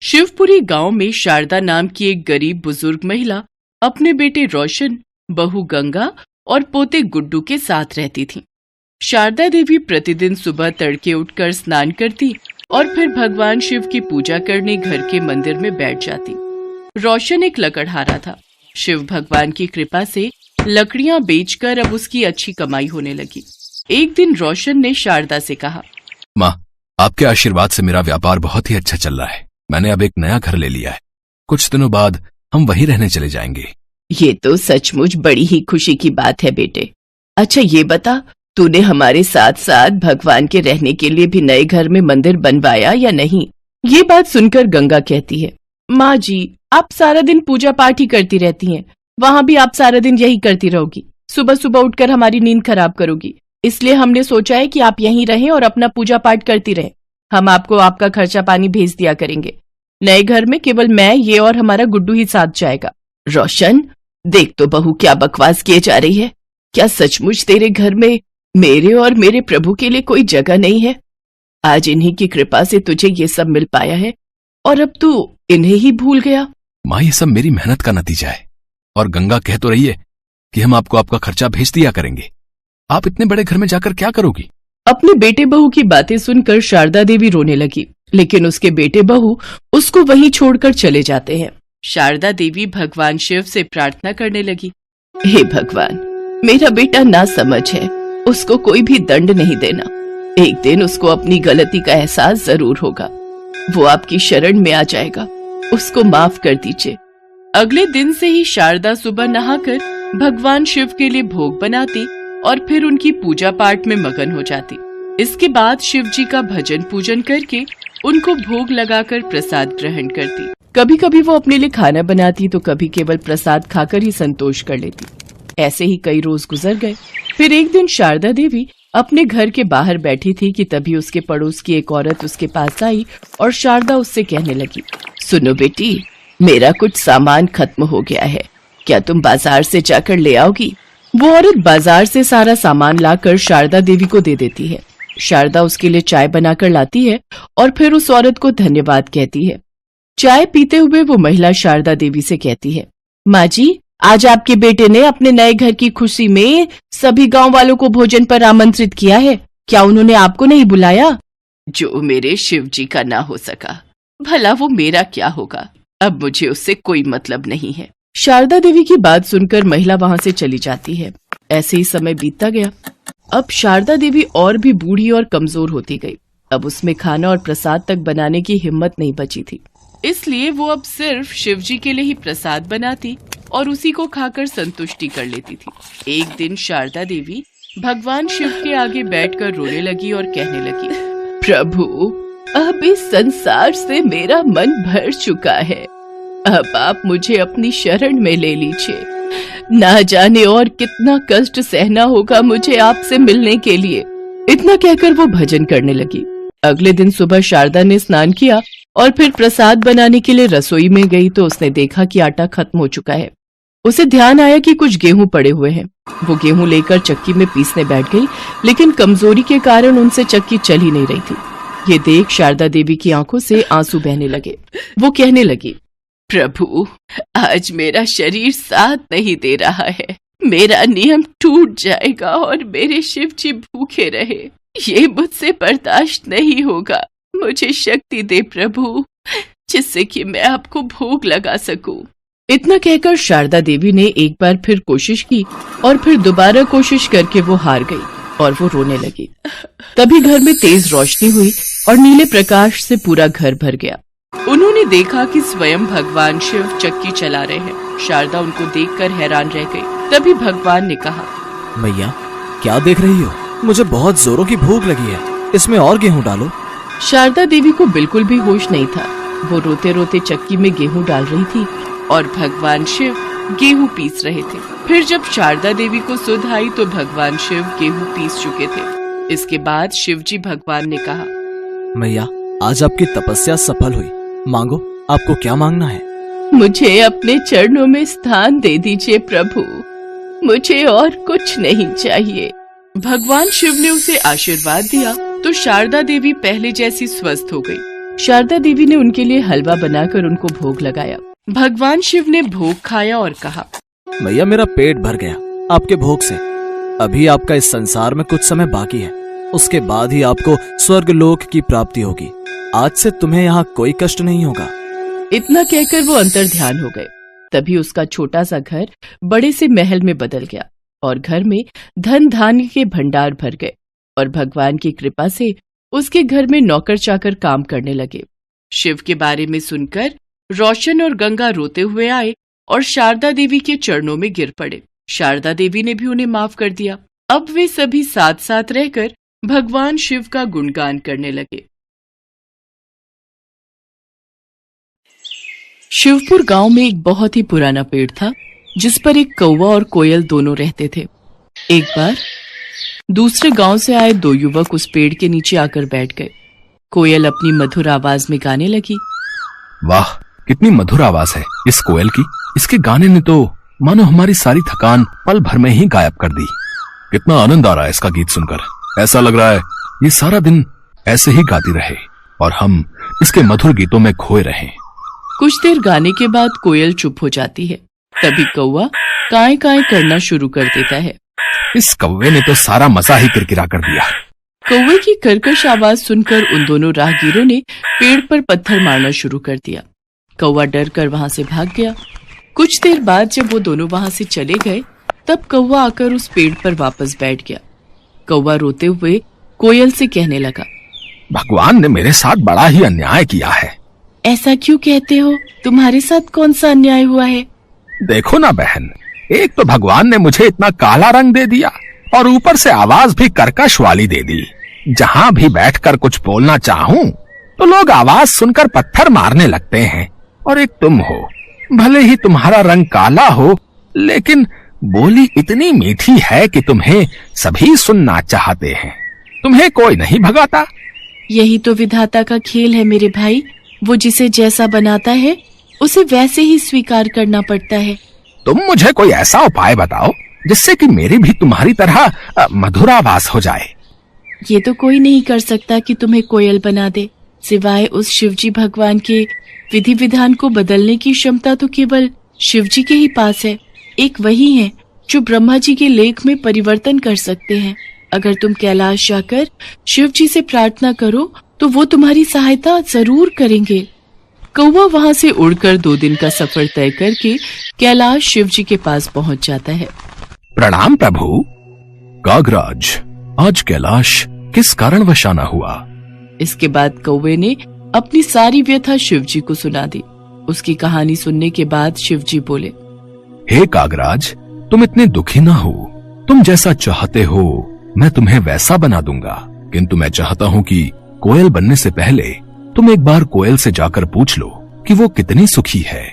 शिवपुरी गांव में शारदा नाम की एक गरीब बुजुर्ग महिला अपने बेटे रोशन, बहू गंगा और पोते गुड्डू के साथ रहती थी। शारदा देवी प्रतिदिन सुबह तड़के उठकर स्नान करती और फिर भगवान शिव की पूजा करने घर के मंदिर में बैठ जाती। रोशन एक लकड़हारा था। शिव भगवान की कृपा से लकड़ियां बेचकर अब उसकी अच्छी कमाई होने लगी। एक दिन रोशन ने शारदा से कहा, माँ, आपके आशीर्वाद से मेरा व्यापार बहुत ही अच्छा चल रहा है। मैंने अब एक नया घर ले लिया है। कुछ दिनों बाद हम वहीं रहने चले जाएंगे। ये तो सचमुच बड़ी ही खुशी की बात है बेटे। अच्छा ये बता, तूने हमारे साथ साथ भगवान के रहने के लिए भी नए घर में मंदिर बनवाया या नहीं? ये बात सुनकर गंगा कहती है, माँ जी, आप सारा दिन पूजा पाठ ही करती रहती हैं। वहाँ भी आप सारा दिन यही करती रहोगी। सुबह सुबह उठकर हमारी नींद खराब करोगी। इसलिए हमने सोचा है कि आप यहीं रहें और अपना पूजा पाठ करती रहें। हम आपको आपका खर्चा पानी भेज दिया करेंगे। नए घर में केवल मैं, ये और हमारा गुड्डू ही साथ जाएगा। रोशन, देख तो बहू क्या बकवास किए जा रही है। क्या सचमुच तेरे घर में मेरे और मेरे प्रभु के लिए कोई जगह नहीं है? आज इन्हीं की कृपा से तुझे ये सब मिल पाया है और अब तू इन्हें ही भूल गया। माँ, ये सब मेरी मेहनत का नतीजा है। और गंगा कह तो रही है कि हम आपको आपका खर्चा भेज दिया करेंगे। आप इतने बड़े घर में जाकर क्या करोगी? अपने बेटे बहू की बातें सुनकर शारदा देवी रोने लगी, लेकिन उसके बेटे बहू उसको वहीं छोड़कर चले जाते हैं। शारदा देवी भगवान शिव से प्रार्थना करने लगी, हे भगवान, मेरा बेटा नासमझ है, उसको कोई भी दंड नहीं देना। एक दिन उसको अपनी गलती का एहसास जरूर होगा। वो आपकी शरण में आ जाएगा। उसको माफ कर दीजिए। अगले दिन से ही शारदा सुबह नहाकर भगवान शिव के लिए भोग बनाती और फिर उनकी पूजा पाठ में मगन हो जाती। इसके बाद शिव जी का भजन पूजन करके उनको भोग लगाकर प्रसाद ग्रहण करती। कभी कभी वो अपने लिए खाना बनाती तो कभी केवल प्रसाद खाकर ही संतोष कर लेती। ऐसे ही कई रोज गुजर गए। फिर एक दिन शारदा देवी अपने घर के बाहर बैठी थी कि तभी उसके पड़ोस की एक औरत उसके पास आई और शारदा उससे कहने लगी, सुनो बेटी, मेरा कुछ सामान खत्म हो गया है, क्या तुम बाजार से जाकर ले आओगी? वो औरत बाजार से सारा सामान लाकर शारदा देवी को दे देती है। शारदा उसके लिए चाय बनाकर लाती है और फिर उस औरत को धन्यवाद कहती है। चाय पीते हुए वो महिला शारदा देवी से कहती है, माँ जी, आज आपके बेटे ने अपने नए घर की खुशी में सभी गांव वालों को भोजन पर आमंत्रित किया है। क्या उन्होंने आपको नहीं बुलाया? जो मेरे शिव जी का ना हो सका, भला वो मेरा क्या होगा? अब मुझे उससे कोई मतलब नहीं है। शारदा देवी की बात सुनकर महिला वहाँ से चली जाती है। ऐसे ही समय बीतता गया। अब शारदा देवी और भी बूढ़ी और कमजोर होती गई। अब उसमें खाना और प्रसाद तक बनाने की हिम्मत नहीं बची थी। इसलिए वो अब सिर्फ शिव जी के लिए ही प्रसाद बनाती और उसी को खाकर संतुष्टि कर लेती थी। एक दिन शारदा देवी भगवान शिव के आगे बैठकर रोने लगी और कहने लगी, प्रभु, अब इस संसार से मेरा मन भर चुका है। अब आप मुझे अपनी शरण में ले लीजिए। ना जाने और कितना कष्ट सहना होगा मुझे आपसे मिलने के लिए। इतना कहकर वो भजन करने लगी। अगले दिन सुबह शारदा ने स्नान किया और फिर प्रसाद बनाने के लिए रसोई में गई तो उसने देखा कि आटा खत्म हो चुका है। उसे ध्यान आया कि कुछ गेहूं पड़े हुए हैं। वो गेहूं लेकर चक्की में पीसने बैठ गई, लेकिन कमजोरी के कारण उनसे चक्की चल ही नहीं रही थी। ये देख शारदा देवी की आंखों से आंसू बहने लगे। वो कहने लगी, प्रभु, आज मेरा शरीर साथ नहीं दे रहा है। मेरा नियम टूट जाएगा और मेरे शिव जी भूखे रहे। ये मुझसे बर्दाश्त नहीं होगा। मुझे शक्ति दे प्रभु, जिससे कि मैं आपको भोग लगा सकूं। इतना कहकर शारदा देवी ने एक बार फिर कोशिश की और फिर दोबारा कोशिश करके वो हार गई और वो रोने लगी। तभी घर में तेज रोशनी हुई और नीले प्रकाश से पूरा घर भर गया। उन्होंने देखा कि स्वयं भगवान शिव चक्की चला रहे हैं। शारदा उनको देखकर हैरान रह गई। तभी भगवान ने कहा, मैया, क्या देख रही हो? मुझे बहुत जोरों की भूख लगी है, इसमें और गेहूं डालो। शारदा देवी को बिल्कुल भी होश नहीं था। वो रोते रोते चक्की में गेहूं डाल रही थी और भगवान शिव गेहूं पीस रहे थे। फिर जब शारदा देवी को सुध आई तो भगवान शिव गेहूं पीस चुके थे। इसके बाद शिव जी भगवान ने कहा, मैया, आज आपकी तपस्या सफल हुई। मांगो, आपको क्या मांगना है? मुझे अपने चरणों में स्थान दे दीजिए प्रभु, मुझे और कुछ नहीं चाहिए। भगवान शिव ने उसे आशीर्वाद दिया तो शारदा देवी पहले जैसी स्वस्थ हो गई। शारदा देवी ने उनके लिए हलवा बनाकर उनको भोग लगाया। भगवान शिव ने भोग खाया और कहा, मैया मेरा पेट भर गया आपके भोग से। अभी आपका इस संसार में कुछ समय बाकी है, उसके बाद ही आपको स्वर्ग लोक की प्राप्ति होगी। आज से तुम्हें यहाँ कोई कष्ट नहीं होगा। इतना कहकर वो अंतर ध्यान हो गए। तभी उसका छोटा सा घर बड़े से महल में बदल गया और घर में धन धान्य के भंडार भर गए और भगवान की कृपा से उसके घर में नौकर चाकर काम करने लगे। शिव के बारे में सुनकर रोशन और गंगा रोते हुए आए और शारदा देवी के चरणों में गिर पड़े। शारदा देवी ने भी उन्हें माफ कर दिया। अब वे सभी साथ साथ रहकर भगवान शिव का गुणगान करने लगे। शिवपुर गांव में एक बहुत ही पुराना पेड़ था जिस पर एक कौवा और कोयल दोनों रहते थे। एक बार दूसरे गांव से आए दो युवक उस पेड़ के नीचे आकर बैठ गए। कोयल अपनी मधुर आवाज में गाने लगी। वाह, कितनी मधुर आवाज है इस कोयल की। इसके गाने ने तो मानो हमारी सारी थकान पल भर में ही गायब कर दी। कितना आनंद आ रहा है इसका गीत सुनकर। ऐसा लग रहा है ये सारा दिन ऐसे ही गाती रहे और हम इसके मधुर गीतों में खोए रहें। कुछ देर गाने के बाद कोयल चुप हो जाती है। तभी कौवा काएं काएं करना शुरू कर देता है। इस कौवे ने तो सारा मजा ही किरकिरा कर दिया। कौवे की कर्कश आवाज सुनकर उन दोनों राहगीरों ने पेड़ पर पत्थर मारना शुरू कर दिया। कौवा डर कर वहां से भाग गया। कुछ देर बाद जब वो दोनों वहां से चले गए तब कौवा आकर उस पेड़ पर वापस बैठ गया। कौवा रोते हुए कोयल से कहने लगा, भगवान ने मेरे साथ बड़ा ही अन्याय किया है। ऐसा क्यों कहते हो? तुम्हारे साथ कौन सा अन्याय हुआ है? देखो ना बहन, एक तो भगवान ने मुझे इतना काला रंग दे दिया और ऊपर से आवाज भी कर्कश वाली दे दी। जहां भी बैठकर कुछ बोलना चाहूं तो लोग आवाज सुनकर पत्थर मारने लगते हैं। और एक तुम हो, भले ही तुम्हारा रंग काला हो लेकिन बोली इतनी मीठी है कि तुम्हें सभी सुनना चाहते हैं। तुम्हें कोई नहीं भगाता। यही तो विधाता का खेल है मेरे भाई। वो जिसे जैसा बनाता है उसे वैसे ही स्वीकार करना पड़ता है। तुम मुझे कोई ऐसा उपाय बताओ जिससे कि मेरी भी तुम्हारी तरह मधुर आवाज हो जाए। ये तो कोई नहीं कर सकता कि तुम्हें कोयल बना दे, सिवाय उस शिवजी भगवान के विधि विधान को बदलने की क्षमता तो केवल शिवजी के ही पास है। एक वही है जो ब्रह्मा जी के लेख में परिवर्तन कर सकते हैं। अगर तुम कैलाश जाकर शिवजी से प्रार्थना करो तो वो तुम्हारी सहायता जरूर करेंगे। कौवा वहां से उड़कर 2 दिन का सफर तय करके कैलाश शिवजी के पास पहुंच जाता है। प्रणाम प्रभु। कागराज, आज कैलाश किस कारणवश आना हुआ? इसके बाद कौवे ने अपनी सारी व्यथा शिवजी को सुना दी। उसकी कहानी सुनने के बाद शिवजी बोले, हे कागराज, तुम इतने दुखी ना हो। तुम जैसा चाहते हो मैं तुम्हें वैसा बना दूंगा, किंतु मैं चाहता हूँ कि कोयल बनने से पहले तुम एक बार कोयल से जाकर पूछ लो कि वो कितनी सुखी है।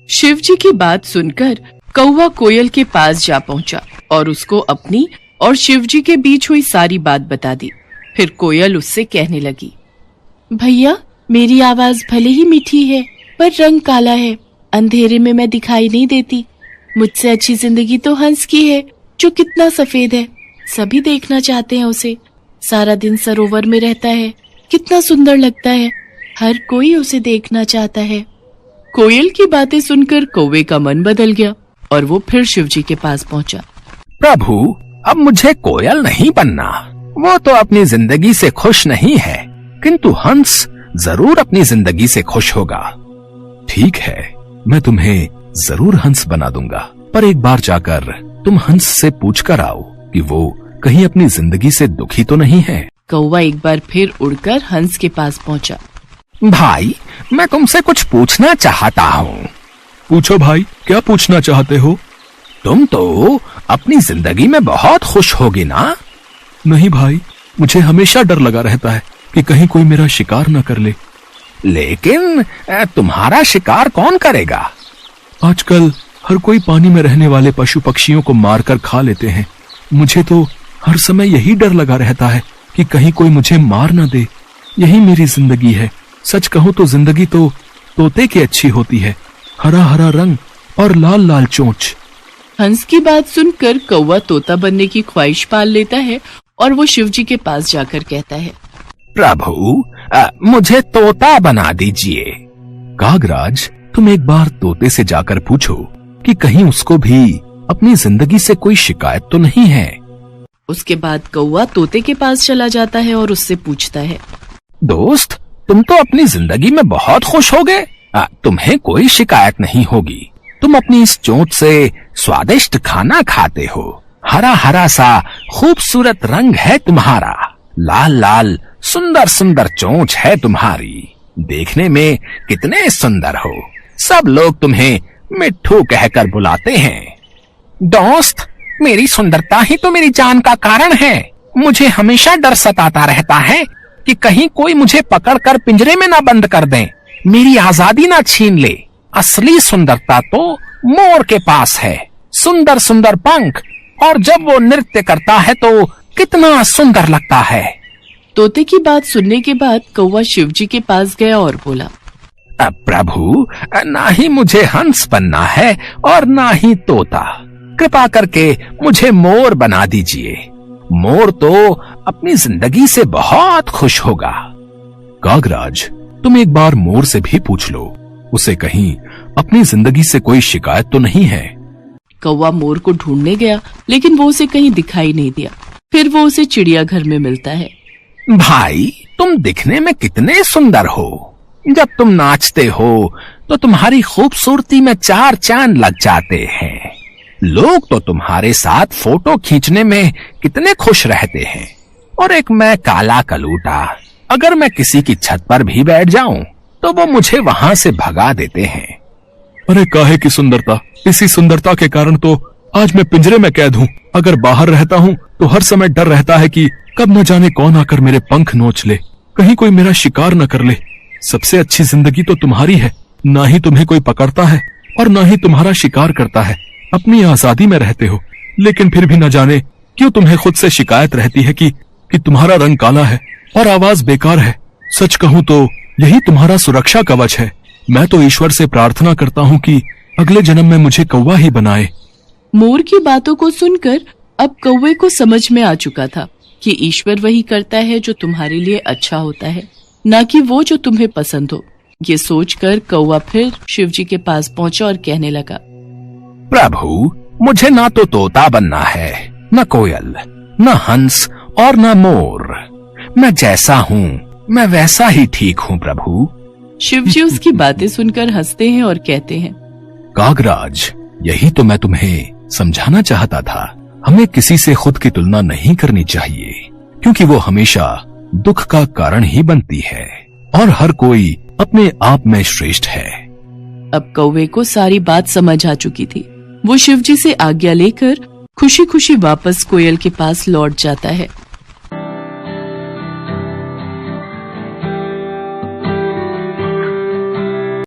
शिवजी की बात सुनकर कौवा कोयल के पास जा पहुंचा और उसको अपनी और शिवजी के बीच हुई सारी बात बता दी। फिर कोयल उससे कहने लगी, भैया, मेरी आवाज भले ही मीठी है पर रंग काला है। अंधेरे में मैं दिखाई नहीं देती। मुझसे अच्छी जिंदगी तो हंस की है जो कितना सफेद है। सभी देखना चाहते हैं उसे। सारा दिन सरोवर में रहता है, कितना सुंदर लगता है। हर कोई उसे देखना चाहता है। कोयल की बातें सुनकर कौवे का मन बदल गया और वो फिर शिवजी के पास पहुंचा। प्रभु, अब मुझे कोयल नहीं बनना। वो तो अपनी जिंदगी से खुश नहीं है, किंतु हंस जरूर अपनी जिंदगी से खुश होगा। ठीक है, मैं तुम्हें जरूर हंस बना दूंगा, पर एक बार जाकर तुम हंस से पूछ कर आओ कि वो कहीं अपनी जिंदगी से दुखी तो नहीं है। कौवा एक बार फिर उड़कर हंस के पास पहुंचा। भाई, मैं तुमसे कुछ पूछना चाहता हूँ। पूछो भाई, क्या पूछना चाहते हो? तुम तो अपनी जिंदगी में बहुत खुश होगी ना? नहीं भाई, मुझे हमेशा डर लगा रहता है कि कहीं कोई मेरा शिकार न कर ले। लेकिन तुम्हारा शिकार कौन करेगा? आजकल हर कोई पानी में रहने वाले पशु पक्षियों को मारकर खा लेते हैं। मुझे तो हर समय यही डर लगा रहता है कि कहीं कोई मुझे मार न दे। यही मेरी जिंदगी है। सच कहूं तो जिंदगी तो तोते की अच्छी होती है, हरा हरा रंग और लाल लाल चोंच। हंस की बात सुनकर कौवा तोता बनने की ख्वाहिश पाल लेता है और वो शिवजी के पास जाकर कहता है, प्रभु, मुझे तोता बना दीजिए। कागराज, तुम एक बार तोते से जाकर पूछो कि कहीं उसको भी अपनी जिंदगी से कोई शिकायत तो नहीं है। उसके बाद कौवा तोते के पास चला जाता है और उससे पूछता है, दोस्त, तुम तो अपनी जिंदगी में बहुत खुश हो गए। तुम्हें कोई शिकायत नहीं होगी। तुम अपनी इस चोंच से स्वादिष्ट खाना खाते हो। हरा हरा सा खूबसूरत रंग है तुम्हारा। लाल लाल सुंदर सुंदर चोंच है तुम्हारी। देखने में कितने सुंदर हो। सब लोग तुम्हें मिट्ठू कहकर बुलाते हैं। दोस्त, मेरी सुंदरता ही तो मेरी जान का कारण है। मुझे हमेशा डर सताता रहता है कि कहीं कोई मुझे पकड़कर पिंजरे में ना बंद कर दे, मेरी आजादी ना छीन ले। असली सुंदरता तो मोर के पास है। सुंदर सुंदर पंख, और जब वो नृत्य करता है तो कितना सुंदर लगता है। तोते की बात सुनने के बाद कौवा शिवजी के पास गया और बोला, प्रभु, ना ही मुझे हंस बनना है और ना ही तोता। कृपा करके मुझे मोर बना दीजिए। मोर तो अपनी जिंदगी से बहुत खुश होगा। कागराज, तुम एक बार मोर से भी पूछ लो, उसे कहीं अपनी जिंदगी से कोई शिकायत तो नहीं है। कौवा मोर को ढूंढने गया, लेकिन वो उसे कहीं दिखाई नहीं दिया। फिर वो उसे चिड़ियाघर में मिलता है। भाई, तुम दिखने में कितने सुंदर हो। जब तुम नाचते हो तो तुम्हारी खूबसूरती में चार चांद लग जाते हैं। लोग तो तुम्हारे साथ फोटो खींचने में कितने खुश रहते हैं। और एक मैं काला कलूटा, अगर मैं किसी की छत पर भी बैठ जाऊं तो वो मुझे वहां से भगा देते हैं। अरे काहे की सुंदरता, इसी सुंदरता के कारण तो आज मैं पिंजरे में कैद हूँ। अगर बाहर रहता हूँ तो हर समय डर रहता है कि कब न जाने कौन आकर मेरे पंख नोच ले, कहीं कोई मेरा शिकार न कर ले। सबसे अच्छी जिंदगी तो तुम्हारी है। ना ही तुम्हें कोई पकड़ता है और ना ही तुम्हारा शिकार करता है। अपनी आजादी में रहते हो, लेकिन फिर भी न जाने क्यों तुम्हें खुद से शिकायत रहती है कि तुम्हारा रंग काला है और आवाज बेकार है। सच कहूँ तो यही तुम्हारा सुरक्षा कवच है। मैं तो ईश्वर से प्रार्थना करता हूँ कि अगले जन्म में मुझे कौवा ही बनाए। मोर की बातों को सुनकर अब कौवे को समझ में आ चुका था कि ईश्वर वही करता है जो तुम्हारे लिए अच्छा होता है, न कि वो जो तुम्हें पसंद हो। ये सोचकर कौवा फिर शिवजी के पास पहुंचा और कहने लगा, प्रभु, मुझे ना तो तोता बनना है, न कोयल, न हंस और न मोर। मैं जैसा हूँ मैं वैसा ही ठीक हूँ प्रभु। शिवजी उसकी बातें सुनकर हंसते हैं और कहते हैं, कागराज, यही तो मैं तुम्हें समझाना चाहता था। हमें किसी से खुद की तुलना नहीं करनी चाहिए, क्योंकि वो हमेशा दुख का कारण ही बनती है और हर कोई अपने आप में श्रेष्ठ है। अब कौवे को सारी बात समझ आ चुकी थी। वो शिवजी से आज्ञा लेकर खुशी खुशी वापस कोयल के पास लौट जाता है।